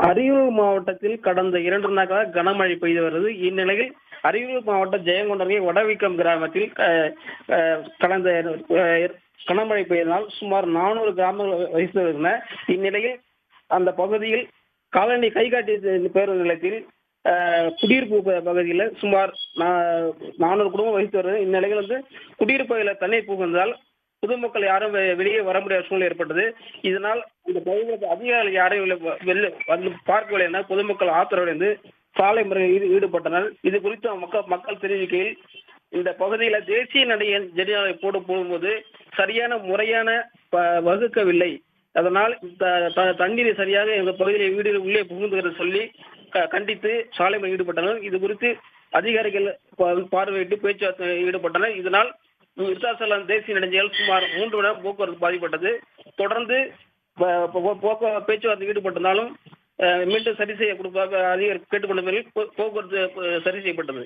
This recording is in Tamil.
அரியலூர் மாவட்டத்தில் கடந்த 2 நாட்களாக கனமழை பெய்து வருது. இந்நிலையில் அரியலூர் மாவட்டம் ஜெயங்கொண்டர்கை வடவிக்கம் கிராமத்தில் கடந்த கனமழை பெய்ததால் சுமார் 400 கிராமங்கள் வசித்து வருகின்றன. இந்நிலையில் அந்த பகுதியில் காலனி கைகாட்டி பேருந்து நிலையத்தில் குடியிருப்பு பகுதியில் சுமார் 400 குடும்பம் வசித்து வருது. இந்நிலையில் குடியிருப்பு பகுதியில் தண்ணீர் புகுந்ததால் பொதுமக்கள் யாரும் வெளியே வர முடியாத சூழ்நிலை ஏற்பட்டது. இதனால் இந்த பகுதியில் அதிகாரிகள் யாரையும் வெளில வந்து பார்க்கவில்லை என பொதுமக்கள் ஆத்திரமடைந்து சாலை மறியலில் ஈடுபட்டனர். இது குறித்து மக்கள் தெரிவிக்கையில், இந்த பகுதியில் தேசிய நெடுஞ்சாலை போடும்போது சரியான முறையான வகுக்கவில்லை. அதனால் தண்ணீர் சரியாக எங்கள் பகுதியில் வீடுகள் உள்ளே புகுந்துகிறது சொல்லி கண்டித்து சாலை மறியலில் ஈடுபட்டனர். இது குறித்து அதிகாரிகள் பார்வையிட்டு பேச்சுவார்த்தை ஈடுபட்டனர். இதனால் விருத்தாசலம் தேசிய நெடுஞ்சாலையில் சுமார் 3 மணி நேரம் போக்குவரத்து பாதிப்பட்டது. தொடர்ந்து பேச்சுவார்த்தை ஈடுபட்டிருந்தாலும் மீண்டும் சரி செய்ய கொடுப்பதாக அதிகாரி கேட்டுக்கொண்ட பிறகு போக்குவரத்து சரி செய்யப்பட்டது.